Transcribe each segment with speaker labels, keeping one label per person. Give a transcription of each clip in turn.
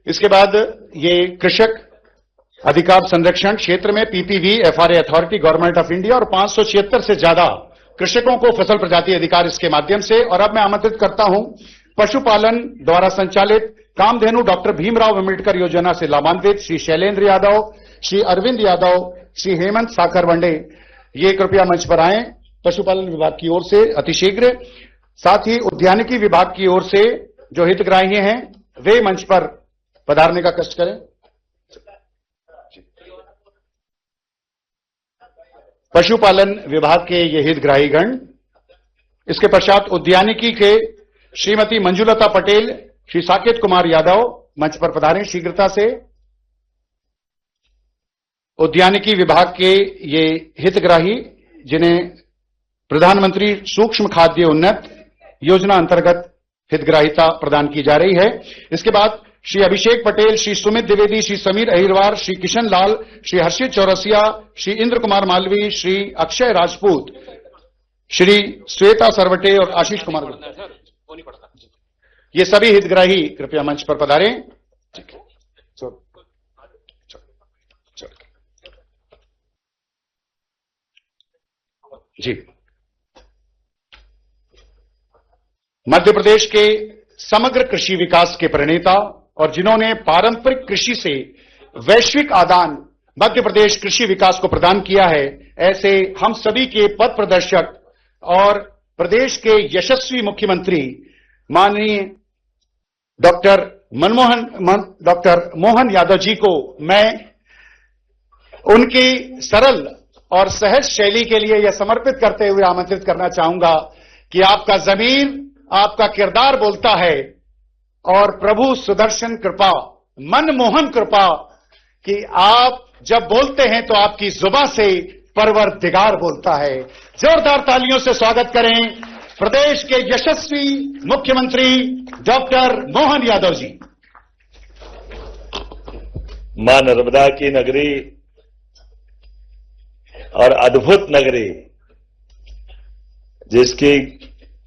Speaker 1: इसके बाद ये कृषक अधिकार संरक्षण क्षेत्र में PPV FRA authority government of India और 576 से ज्यादा कृषकों को फसल प्रजाति अधिकार इसके माध्यम से। और अब मैं आमंत्रित करता हूं पशुपालन द्वारा संचालित कामधेनु डॉक्टर भीमराव अंबेडकर योजना से लाभान्वित श्री शैलेंद्र यादव, श्री अरविंद यादव, श्री हेमंत साकर वंडे, ये कृपया मंच पर आए। पशुपालन विभाग की ओर से अतिशीघ्र, साथ ही उद्यानिकी विभाग की ओर से जो हितग्राही हैं वे मंच पर पधारने का कष्ट करें। पशुपालन विभाग के ये हितग्राहीगण। इसके पश्चात उद्यानिकी के श्रीमती मंजुलता पटेल, श्री साकेत कुमार यादव मंच पर पधारें शीघ्रता से। उद्यानिकी विभाग के ये हितग्राही जिन्हें प्रधानमंत्री सूक्ष्म खाद्य उन्नत योजना अंतर्गत हितग्राहिता प्रदान की जा रही है। इसके बाद श्री अभिषेक पटेल, श्री सुमित द्विवेदी, श्री समीर अहिरवार, श्री किशन लाल, श्री हर्षित चौरसिया, श्री इंद्र कुमार मालवी, श्री अक्षय राजपूत, श्री श्वेता सरवटे और आशीष कुमार, ये सभी हितग्राही कृपया मंच पर पधारें। जी, मध्य प्रदेश के समग्र कृषि विकास के प्रणेता और जिन्होंने पारंपरिक कृषि से वैश्विक आदान मध्य प्रदेश कृषि विकास को प्रदान किया है, ऐसे हम सभी के पथ प्रदर्शक और प्रदेश के यशस्वी मुख्यमंत्री माननीय डॉक्टर मोहन यादव जी को मैं उनकी सरल और सहज शैली के लिए यह समर्पित करते हुए आमंत्रित करना चाहूंगा कि आपका जमीर, आपका किरदार बोलता है और प्रभु सुदर्शन कृपा, मनमोहन कृपा कि आप जब बोलते हैं तो आपकी जुबान से परवरदिगार बोलता है। जोरदार तालियों से स्वागत करें प्रदेश के यशस्वी मुख्यमंत्री डॉक्टर मोहन यादव जी।
Speaker 2: मां नर्मदा की नगरी और अद्भुत नगरी, जिसकी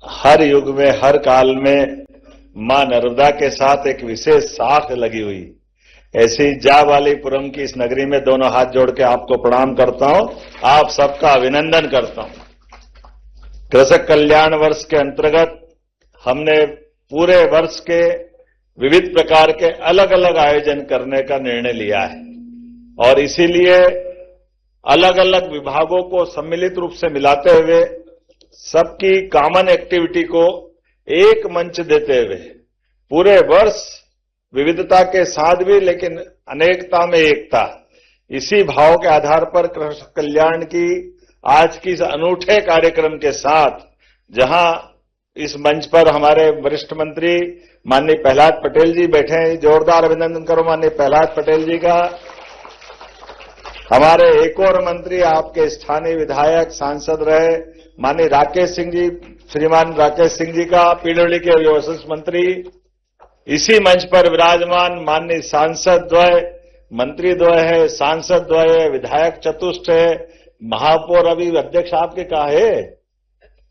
Speaker 2: हर युग में, हर काल में मां नर्मदा के साथ एक विशेष साख लगी हुई, ऐसी जावालीपुरम की इस नगरी में दोनों हाथ जोड़ के आपको प्रणाम करता हूं, आप सबका अभिनंदन करता हूं। कृषक कल्याण वर्ष के अंतर्गत हमने पूरे वर्ष के विविध प्रकार के अलग अलग आयोजन करने का निर्णय लिया है और इसीलिए अलग अलग विभागों को सम्मिलित रूप से मिलाते हुए सबकी कॉमन एक्टिविटी को एक मंच देते हुए पूरे वर्ष विविधता के साथ भी लेकिन अनेकता में एकता, इसी भाव के आधार पर कृषक कल्याण की आज की इस अनूठे कार्यक्रम के साथ, जहां इस मंच पर हमारे वरिष्ठ मंत्री माननीय प्रहलाद पटेल जी बैठे हैं, जोरदार अभिनंदन करो माननीय प्रहलाद पटेल जी का। हमारे एक और मंत्री, आपके स्थानीय विधायक सांसद रहे माननीय राकेश सिंह जी, श्रीमान राकेश सिंह जी का, पीडब्ल्यूडी के विशेष मंत्री, इसी मंच पर विराजमान माननीय सांसद द्वय, मंत्री द्वय है, सांसद द्वय है, विधायक चतुष्ट है, महापौर अभी अध्यक्ष आपके कहा है,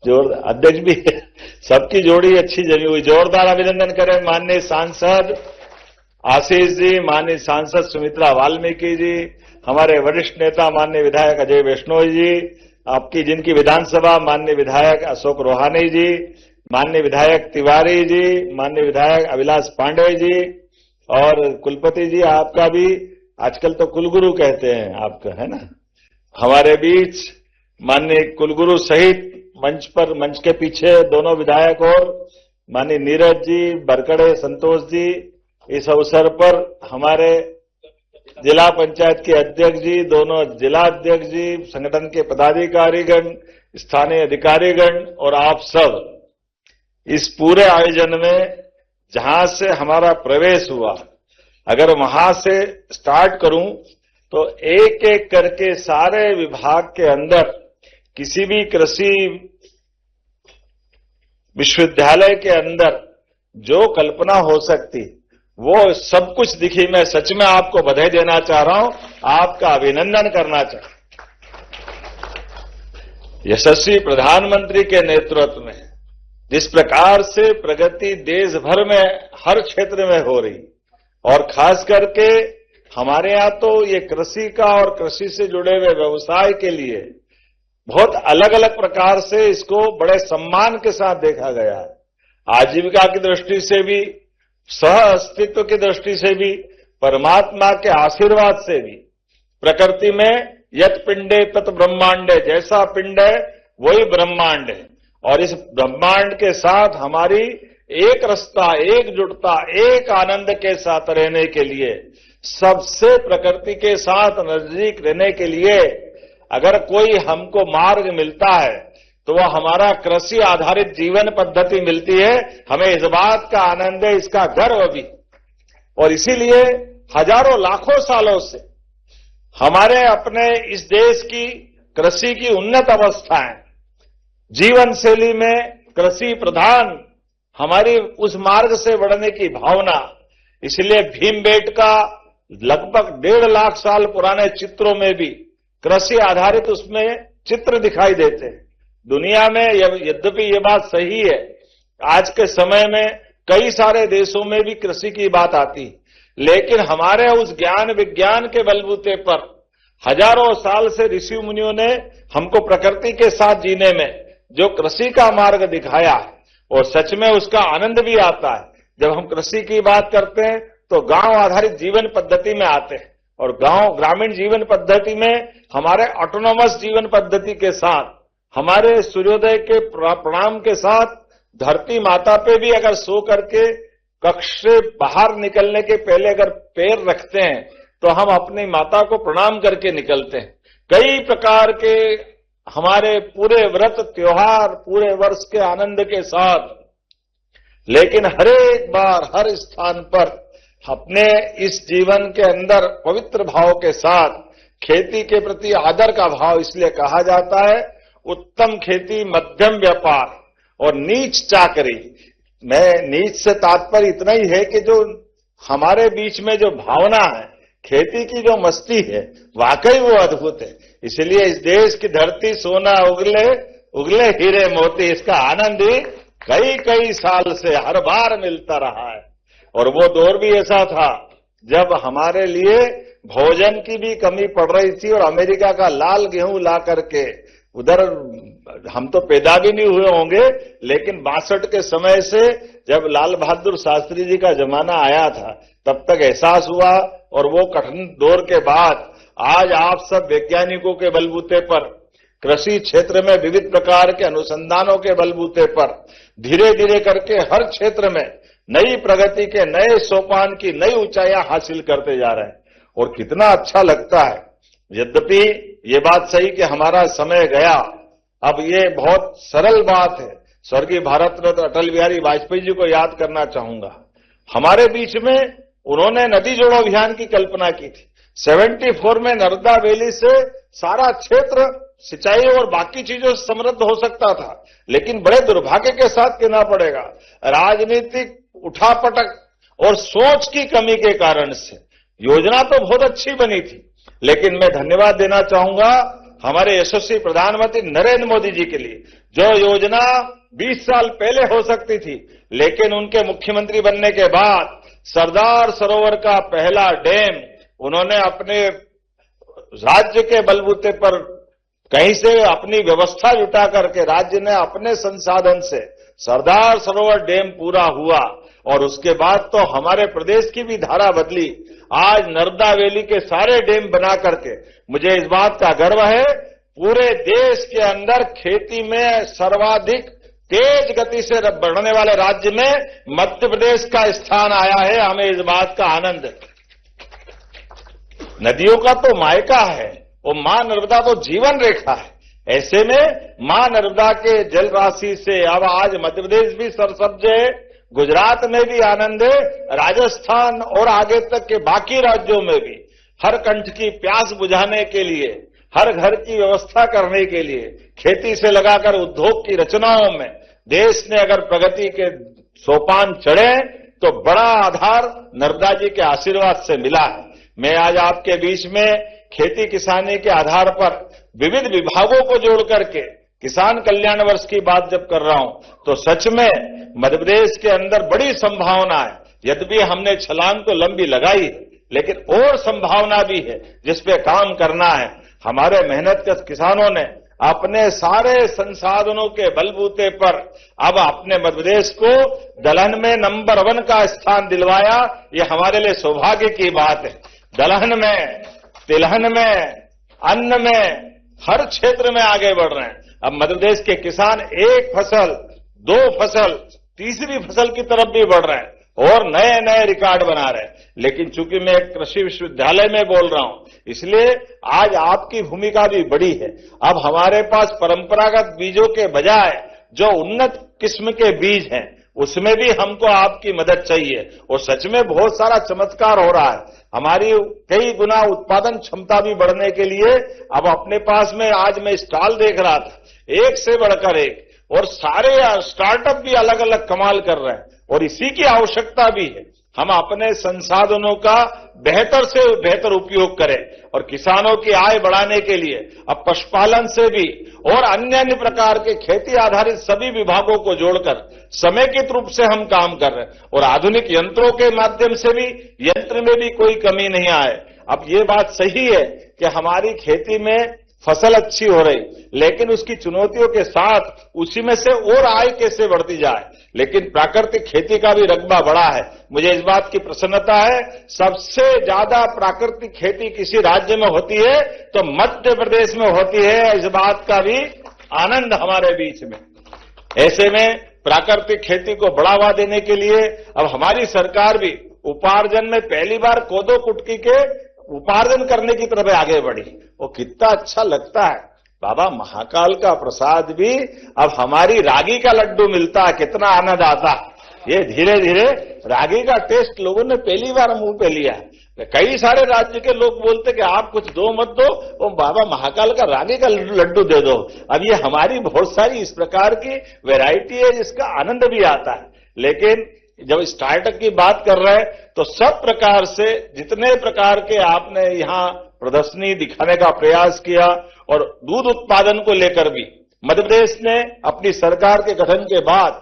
Speaker 2: जोरदार अध्यक्ष भी है, सबकी जोड़ी अच्छी जमी हुई। जोरदार अभिनंदन करें माननीय सांसद आशीष जी, माननीय सांसद सुमित्रा वाल्मीकि जी, हमारे वरिष्ठ नेता माननीय विधायक अजय वैष्णोई जी, आपकी जिनकी विधानसभा माननीय विधायक अशोक रोहानी जी, माननीय विधायक तिवारी जी, माननीय विधायक अभिलाष पांडे जी और कुलपति जी, आपका भी आजकल तो कुलगुरु कहते हैं आपका, है ना, हमारे बीच माननीय कुलगुरु सहित मंच के पीछे दोनों विधायक और माननीय नीरज जी, बरकड़े संतोष जी, इस अवसर पर हमारे जिला पंचायत के अध्यक्ष जी, दोनों जिला अध्यक्ष जी, संगठन के पदाधिकारीगण, स्थानीय अधिकारीगण और आप सब इस पूरे आयोजन में जहां से हमारा प्रवेश हुआ, अगर वहां से स्टार्ट करूं तो एक एक करके सारे विभाग के अंदर किसी भी कृषि विश्वविद्यालय के अंदर जो कल्पना हो सकती वो सब कुछ दिखी। मैं सच में आपको बधाई देना चाह रहा हूं, आपका अभिनंदन करना चाह रहा हूं। यशस्वी प्रधानमंत्री के नेतृत्व में जिस प्रकार से प्रगति देश भर में हर क्षेत्र में हो रही, और खास करके हमारे यहां तो ये कृषि का और कृषि से जुड़े हुए व्यवसाय के लिए बहुत अलग अलग प्रकार से इसको बड़े सम्मान के साथ देखा गया है। आजीविका की दृष्टि से भी, सह अस्तित्व की दृष्टि से भी, परमात्मा के आशीर्वाद से भी। प्रकृति में यत पिंडे तत् ब्रह्मांडे, जैसा पिंड है वही ब्रह्मांड है, और इस ब्रह्मांड के साथ हमारी एक रस्ता, एकजुटता, एक आनंद के साथ रहने के लिए, सबसे प्रकृति के साथ नजदीक रहने के लिए अगर कोई हमको मार्ग मिलता है तो वह हमारा कृषि आधारित जीवन पद्धति मिलती है। हमें इस बात का आनंद है, इसका गर्व भी। और इसीलिए हजारों लाखों सालों से हमारे अपने इस देश की कृषि की उन्नत अवस्था है, जीवन शैली में कृषि प्रधान हमारी उस मार्ग से बढ़ने की भावना। इसलिए भीमबेटका लगभग 1.5 लाख साल पुराने चित्रों में भी कृषि आधारित उसमें चित्र दिखाई देते हैं। दुनिया में यद्यपि ये बात सही है, आज के समय में कई सारे देशों में भी कृषि की बात आती है, लेकिन हमारे उस ज्ञान विज्ञान के बलबूते पर हजारों साल से ऋषि मुनियों ने हमको प्रकृति के साथ जीने में जो कृषि का मार्ग दिखाया है, और सच में उसका आनंद भी आता है। जब हम कृषि की बात करते हैं तो गांव आधारित जीवन पद्धति में आते हैं, और गांव ग्रामीण जीवन पद्धति में हमारे ऑटोनोमस जीवन पद्धति के साथ, हमारे सूर्योदय के प्रणाम के साथ, धरती माता पे भी अगर सो करके कक्ष से बाहर निकलने के पहले अगर पैर रखते हैं तो हम अपनी माता को प्रणाम करके निकलते हैं। कई प्रकार के हमारे पूरे व्रत त्योहार पूरे वर्ष के आनंद के साथ, लेकिन हर एक बार हर स्थान पर अपने इस जीवन के अंदर पवित्र भाव के साथ खेती के प्रति आदर का भाव। इसलिए कहा जाता है उत्तम खेती मध्यम व्यापार और नीच चाकरी। मैं नीच से तात्पर्य इतना ही है कि जो हमारे बीच में जो भावना है, खेती की जो मस्ती है, वाकई वो अद्भुत है। इसलिए इस देश की धरती सोना उगले उगले हीरे मोती, इसका आनंद ही कई कई साल से हर बार मिलता रहा है। और वो दौर भी ऐसा था जब हमारे लिए भोजन की भी कमी पड़ रही थी, और अमेरिका का लाल गेहूं ला करके उधर हम तो पैदा भी नहीं हुए होंगे, लेकिन 62 के समय से जब लाल बहादुर शास्त्री जी का जमाना आया था तब तक एहसास हुआ। और वो कठिन दौर के बाद आज आप सब वैज्ञानिकों के बलबूते पर, कृषि क्षेत्र में विविध प्रकार के अनुसंधानों के बलबूते पर धीरे धीरे करके हर क्षेत्र में नई प्रगति के नए सोपान की नई ऊंचाइयां हासिल करते जा रहे हैं, और कितना अच्छा लगता है। यद्यपि ये बात सही कि हमारा समय गया, अब ये बहुत सरल बात है। स्वर्गीय भारत रत्न अटल बिहारी वाजपेयी जी को याद करना चाहूंगा। हमारे बीच में उन्होंने नदी जोड़ो अभियान की कल्पना की थी। 74 में नर्मदा वैली से सारा क्षेत्र सिंचाई और बाकी चीजों से समृद्ध हो सकता था, लेकिन बड़े दुर्भाग्य के साथ कहना पड़ेगा, राजनीतिक उठापटक और सोच की कमी के कारण से योजना तो बहुत अच्छी बनी थी, लेकिन मैं धन्यवाद देना चाहूंगा हमारे यशस्वी प्रधानमंत्री नरेंद्र मोदी जी के लिए। जो योजना 20 साल पहले हो सकती थी, लेकिन उनके मुख्यमंत्री बनने के बाद सरदार सरोवर का पहला डैम उन्होंने अपने राज्य के बलबूते पर कहीं से अपनी व्यवस्था जुटा करके राज्य ने अपने संसाधन से सरदार सरोवर डैम पूरा हुआ, और उसके बाद तो हमारे प्रदेश की भी धारा बदली। आज नर्मदा वैली के सारे डैम बना करके मुझे इस बात का गर्व है, पूरे देश के अंदर खेती में सर्वाधिक तेज गति से बढ़ने वाले राज्य में मध्य प्रदेश का स्थान आया है। हमें इस बात का आनंद है। नदियों का तो मायका है, और मां नर्मदा तो जीवन रेखा है। ऐसे में मां नर्मदा के जल राशि से अब आज मध्य प्रदेश भी सरसब्ज है, गुजरात में भी आनंद है, राजस्थान और आगे तक के बाकी राज्यों में भी हर कंठ की प्यास बुझाने के लिए, हर घर की व्यवस्था करने के लिए, खेती से लगाकर उद्योग की रचनाओं में देश ने अगर प्रगति के सोपान चढ़े तो बड़ा आधार नर्मदा जी के आशीर्वाद से मिला है। मैं आज आपके बीच में खेती किसानी के आधार पर विविध विभागों को जोड़ करके किसान कल्याण वर्ष की बात जब कर रहा हूं तो सच में मध्य प्रदेश के अंदर बड़ी संभावना है। यद्यपि हमने छलांग तो लंबी लगाई है, लेकिन और संभावना भी है जिस पे काम करना है। हमारे मेहनतकश किसानों ने अपने सारे संसाधनों के बलबूते पर अब अपने मध्य प्रदेश को दलहन में नंबर 1 का स्थान दिलवाया। ये हमारे लिए सौभाग्य की बात है। दलहन में, तिलहन में, अन्न में, हर क्षेत्र में आगे बढ़ रहे हैं। अब मध्य प्रदेश के किसान एक फसल, 2 फसल, तीसरी फसल की तरफ भी बढ़ रहे हैं और नए नए रिकॉर्ड बना रहे हैं। लेकिन चूंकि मैं कृषि विश्वविद्यालय में बोल रहा हूं, इसलिए आज आपकी भूमिका भी बड़ी है। अब हमारे पास परंपरागत बीजों के बजाय जो उन्नत किस्म के बीज हैं, उसमें भी हमको आपकी मदद चाहिए। और सच में बहुत सारा चमत्कार हो रहा है। हमारी कई गुना उत्पादन क्षमता भी बढ़ने के लिए अब अपने पास में आज मैं स्टॉल देख रहा था, एक से बढ़कर एक, और सारे स्टार्टअप भी अलग अलग कमाल कर रहे हैं और इसी की आवश्यकता भी है। हम अपने संसाधनों का बेहतर से बेहतर उपयोग करें और किसानों की आय बढ़ाने के लिए अब पशुपालन से भी और अन्य अन्य प्रकार के खेती आधारित सभी विभागों को जोड़कर समेकित रूप से हम काम कर रहे हैं और आधुनिक यंत्रों के माध्यम से भी यंत्र में भी कोई कमी नहीं आए। अब ये बात सही है कि हमारी खेती में फसल अच्छी हो रही, लेकिन उसकी चुनौतियों के साथ उसी में से और आय कैसे बढ़ती जाए। लेकिन प्राकृतिक खेती का भी रकबा बड़ा है। मुझे इस बात की प्रसन्नता है, सबसे ज्यादा प्राकृतिक खेती किसी राज्य में होती है तो मध्य प्रदेश में होती है। इस बात का भी आनंद हमारे बीच में। ऐसे में प्राकृतिक खेती को बढ़ावा देने के लिए अब हमारी सरकार भी उपार्जन में पहली बार कोदो कुटकी के उपार्जन करने की तरफ आगे बढ़ी। वो कितना अच्छा लगता है। बाबा महाकाल का प्रसाद भी अब हमारी रागी का लड्डू मिलता है, कितना आनंद आता है। ये धीरे धीरे रागी का टेस्ट लोगों ने पहली बार मुंह पे लिया है। कई सारे राज्य के लोग बोलते कि आप कुछ दो मत दो, वो बाबा महाकाल का रागी का लड्डू दे दो। अब ये हमारी बहुत सारी इस प्रकार की वैरायटी है जिसका आनंद भी आता है। लेकिन जब स्टार्टअप की बात कर रहे हैं तो सब प्रकार से जितने प्रकार के आपने यहां प्रदर्शनी दिखाने का प्रयास किया और दूध उत्पादन को लेकर भी मध्य प्रदेश ने अपनी सरकार के गठन के बाद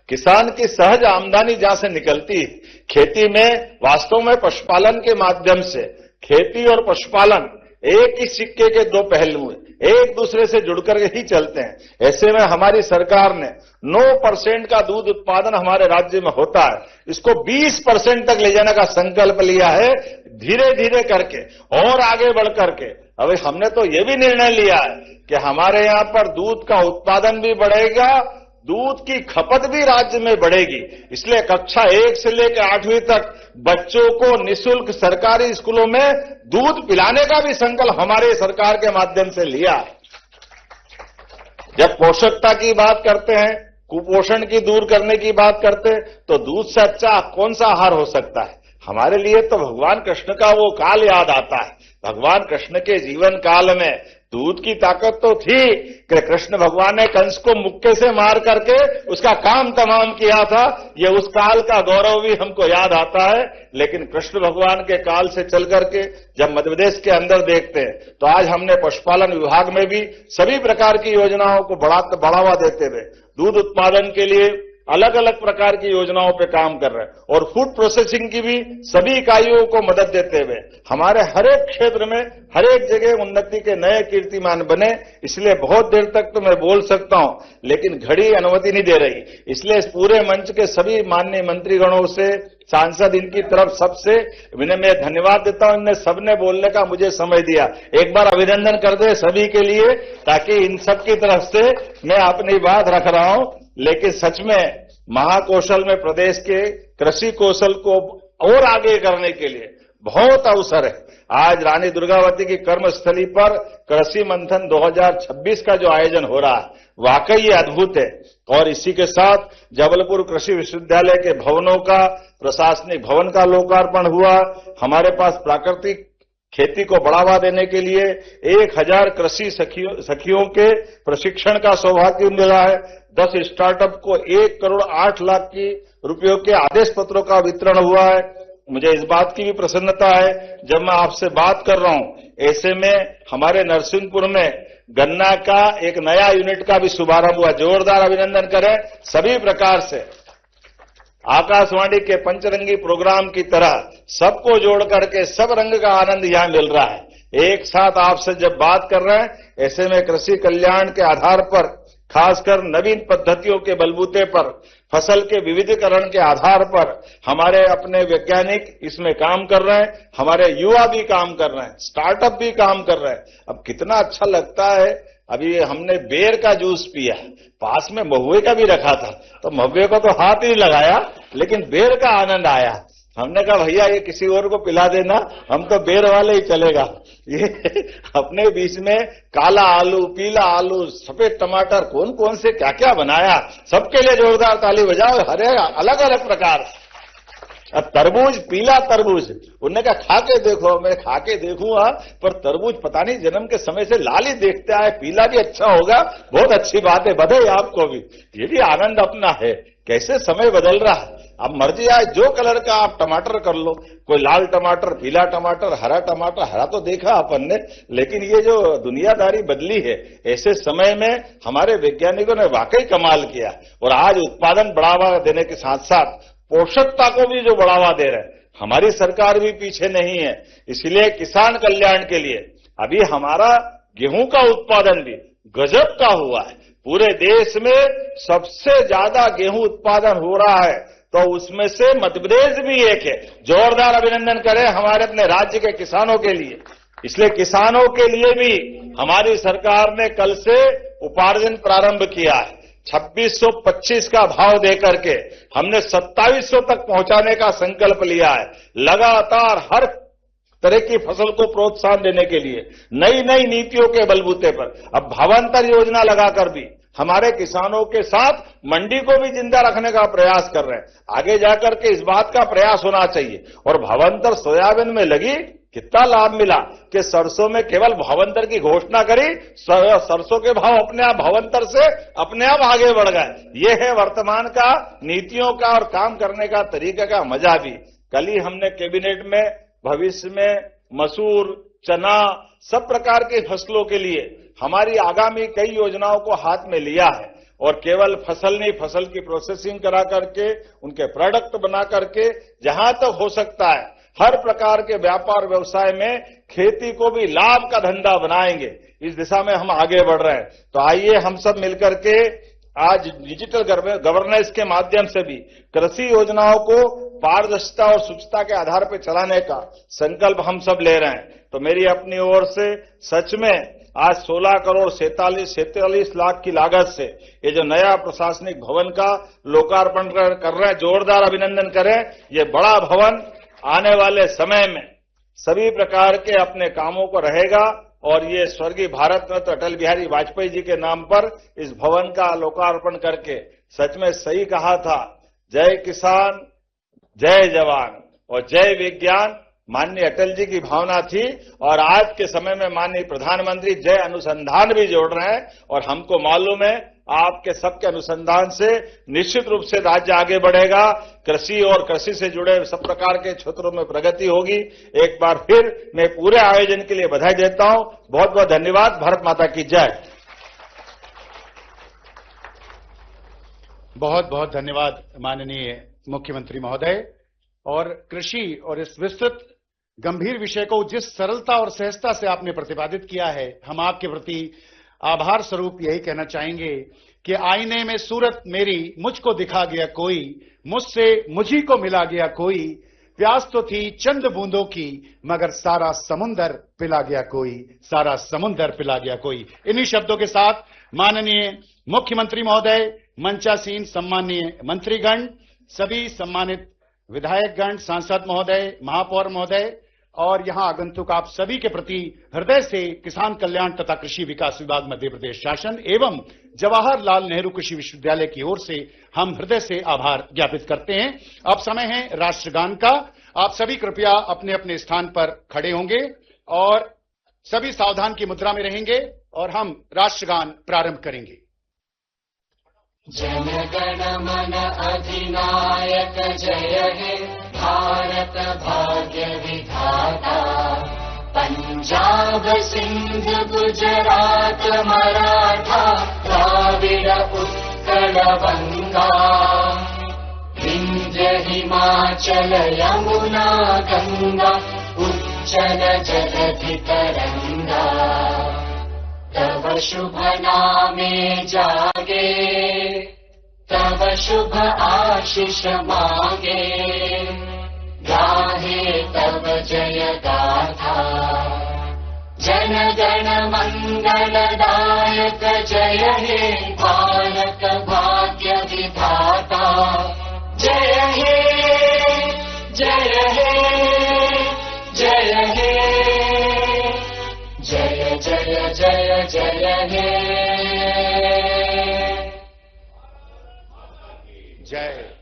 Speaker 2: किसान की सहज आमदनी जहां से निकलती है, खेती में वास्तव में पशुपालन के माध्यम से खेती और पशुपालन एक ही सिक्के के 2 पहलू हैं, एक दूसरे से जुड़कर ही चलते हैं। ऐसे में हमारी सरकार ने 9% का दूध उत्पादन हमारे राज्य में होता है, इसको 20% तक ले जाने का संकल्प लिया है, धीरे धीरे करके और आगे बढ़ करके। अब हमने तो ये भी निर्णय लिया है कि हमारे यहां पर दूध का उत्पादन भी बढ़ेगा, दूध की खपत भी राज्य में बढ़ेगी। इसलिए कक्षा 1 से लेकर 8वीं तक बच्चों को निःशुल्क सरकारी स्कूलों में दूध पिलाने का भी संकल्प हमारे सरकार के माध्यम से लिया। जब पोषकता की बात करते हैं, कुपोषण की दूर करने की बात करते हैं, तो दूध से अच्छा कौन सा आहार हो सकता है। हमारे लिए तो भगवान कृष्ण का वो काल याद आता है। भगवान कृष्ण के जीवन काल में दूध की ताकत तो थी कि कृष्ण भगवान ने कंस को मुक्के से मार करके उसका काम तमाम किया था। ये उस काल का गौरव भी हमको याद आता है। लेकिन कृष्ण भगवान के काल से चल करके जब मध्य प्रदेश के अंदर देखते हैं तो आज हमने पशुपालन विभाग में भी सभी प्रकार की योजनाओं को बढ़ावा देते हुए दूध उत्पादन के लिए अलग अलग प्रकार की योजनाओं पे काम कर रहे हैं और फूड प्रोसेसिंग की भी सभी इकाइयों को मदद देते हुए हमारे हर एक क्षेत्र में हर एक जगह उन्नति के नए कीर्तिमान बने। इसलिए बहुत देर तक तो मैं बोल सकता हूं, लेकिन घड़ी अनुमति नहीं दे रही। इसलिए इस पूरे मंच के सभी माननीय मंत्रीगणों से, सांसद, इनकी तरफ सबसे मैं धन्यवाद देता हूं। इनने सबने बोलने का मुझे समय दिया। एक बार अभिनंदन कर दे सभी के लिए, ताकि इन सब की तरफ से मैं अपनी बात रख रहा हूं। लेकिन सच में महाकौशल में प्रदेश के कृषि कौशल को और आगे करने के लिए बहुत अवसर है। आज रानी दुर्गावती की कर्मस्थली पर कृषि मंथन 2026 का जो आयोजन हो रहा है, वाकई ये अद्भुत है। और इसी के साथ जबलपुर कृषि विश्वविद्यालय के भवनों का, प्रशासनिक भवन का लोकार्पण हुआ। हमारे पास प्राकृतिक खेती को बढ़ावा देने के लिए 1000 कृषि सखियों के प्रशिक्षण का सौभाग्य मिला है। 10 स्टार्टअप को 1 करोड़ 8 लाख की रुपयों के आदेश पत्रों का वितरण हुआ है। मुझे इस बात की भी प्रसन्नता है, जब मैं आपसे बात कर रहा हूं, ऐसे में हमारे नरसिंहपुर में गन्ना का एक नया यूनिट का भी शुभारंभ हुआ। जोरदार अभिनंदन करें सभी प्रकार से। आकाशवाणी के पंचरंगी प्रोग्राम की तरह सबको जोड़ करके सब रंग का आनंद यहां मिल रहा है। एक साथ आपसे जब बात कर रहे हैं, ऐसे में कृषि कल्याण के आधार पर, खासकर नवीन पद्धतियों के बलबूते पर, फसल के विविधीकरण के आधार पर हमारे अपने वैज्ञानिक इसमें काम कर रहे हैं, हमारे युवा भी काम कर रहे हैं, स्टार्टअप भी काम कर रहे हैं। अब कितना अच्छा लगता है। अभी हमने बेर का जूस पिया, पास में महुए का भी रखा था, तो महुए को तो हाथ ही लगाया, लेकिन बेर का आनंद आया। हमने कहा भैया ये किसी और को पिला देना, हम तो बेर वाले ही चलेगा। ये अपने बीच में काला आलू, पीला आलू, सफेद टमाटर, कौन कौन से क्या क्या बनाया, सबके लिए जोरदार ताली बजाओ। हरे अलग अलग प्रकार। तरबूज, पीला तरबूज, उन्होंने कहा खा के देखो। मैं खा के देखूंगा, पर तरबूज पता नहीं जन्म के समय से लाल ही देखता है, पीला भी अच्छा होगा, बहुत अच्छी बात है, बधाई आपको भी। ये भी आनंद अपना है। कैसे समय बदल रहा है। अब मर्जी आए जो कलर का आप टमाटर कर लो, कोई लाल टमाटर, पीला टमाटर, हरा टमाटर। हरा तो देखा अपन ने, लेकिन ये जो दुनियादारी बदली है, ऐसे समय में हमारे वैज्ञानिकों ने वाकई कमाल किया। और आज उत्पादन बढ़ावा देने के साथ साथ पोषकता को भी जो बढ़ावा दे रहे हैं, हमारी सरकार भी पीछे नहीं है। इसलिए किसान कल्याण के लिए अभी हमारा गेहूं का उत्पादन भी गजब का हुआ है। पूरे देश में सबसे ज्यादा गेहूं उत्पादन हो रहा है, तो उसमें से मध्य प्रदेश भी एक है। जोरदार अभिनंदन करें हमारे अपने राज्य के किसानों के लिए। इसलिए किसानों के लिए भी हमारी सरकार ने कल से उपार्जन प्रारंभ किया है। 2625 का भाव देकर के हमने 2700 तक पहुंचाने का संकल्प लिया है। लगातार हर तरह की फसल को प्रोत्साहन देने के लिए नई नई नीतियों के बलबूते पर अब भावांतर योजना लगाकर भी हमारे किसानों के साथ मंडी को भी जिंदा रखने का प्रयास कर रहे हैं। आगे जाकर के इस बात का प्रयास होना चाहिए। और भावांतर सोयाबीन में लगी, कितना लाभ मिला कि सरसों में केवल भावांतर की घोषणा करी, सरसों के भाव अपने आप भावांतर से अपने आप आगे बढ़ गए। ये है वर्तमान का नीतियों का और काम करने का तरीके का मजा भी। कल ही हमने कैबिनेट में भविष्य में मसूर, चना, सब प्रकार के फसलों के लिए हमारी आगामी कई योजनाओं को हाथ में लिया है। और केवल फसल नहीं, फसल की प्रोसेसिंग करा करके, उनके प्रोडक्ट बना करके जहां तक हो सकता है हर प्रकार के व्यापार व्यवसाय में खेती को भी लाभ का धंधा बनाएंगे। इस दिशा में हम आगे बढ़ रहे हैं। तो आइए हम सब मिलकर के आज डिजिटल गवर्नेंस के माध्यम से भी कृषि योजनाओं को पारदर्शिता और शुचिता के आधार पर चलाने का संकल्प हम सब ले रहे हैं। तो मेरी अपनी ओर से सच में आज 16 करोड़ 47 लाख की लागत से ये जो नया प्रशासनिक भवन का लोकार्पण कर रहे हैं, जोरदार अभिनंदन करें। ये बड़ा भवन आने वाले समय में सभी प्रकार के अपने कामों को रहेगा। और ये स्वर्गीय भारत रत्न अटल बिहारी वाजपेयी जी के नाम पर इस भवन का लोकार्पण करके सच में सही कहा था, जय किसान, जय जवान और जय विज्ञान। माननीय अटल जी की भावना थी। और आज के समय में माननीय प्रधानमंत्री जय अनुसंधान भी जोड़ रहे हैं। और हमको मालूम है आपके सबके अनुसंधान से निश्चित रूप से राज्य आगे बढ़ेगा। कृषि और कृषि से जुड़े सब प्रकार के क्षेत्रों में प्रगति होगी। एक बार फिर मैं पूरे आयोजन के लिए बधाई देता हूं। बहुत बहुत धन्यवाद। भारत माता की जय।
Speaker 1: बहुत बहुत धन्यवाद माननीय मुख्यमंत्री महोदय। और कृषि और इस विस्तृत गंभीर विषय को जिस सरलता और सहजता से आपने प्रतिपादित किया है, हम आपके प्रति आभार स्वरूप यही कहना चाहेंगे कि आईने में सूरत मेरी मुझको दिखा गया कोई, मुझसे मुझी को मिला गया कोई, प्यास तो थी चंद बूंदों की मगर सारा समुंदर पिला गया कोई, सारा समुंदर पिला गया कोई। इन्हीं शब्दों के साथ माननीय मुख्यमंत्री महोदय, मंचासीन सम्माननीय मंत्रीगण, सभी सम्मानित विधायकगण, सांसद महोदय, महापौर महोदय और यहां आगंतुक आप सभी के प्रति हृदय से किसान कल्याण तथा कृषि विकास विभाग मध्य प्रदेश शासन एवं जवाहरलाल नेहरू कृषि विश्वविद्यालय की ओर से हम हृदय से आभार ज्ञापित करते हैं। अब समय है राष्ट्रगान का। आप सभी कृपया अपने अपने स्थान पर खड़े होंगे और सभी सावधान की मुद्रा में रहेंगे और हम राष्ट्रगान प्रारंभ करेंगे।
Speaker 3: जन गण मन अधिनायक जय हे भारत भाग्य विधाता। पंजाब सिंध गुजरात मराठा द्राविड़ उत्कल बंगा। विंध्य हिमाचल यमुना गंगा उच्चल जलधि तरंगा। तव शुभ नामे जागे तव शुभ आशीष मांगे। गाहे तव जय गाथा जन गण मंगलदायक जय हे भारत भाग्य विधाता। जय हे जय हे जय हे जय जय जय जय हे
Speaker 1: जय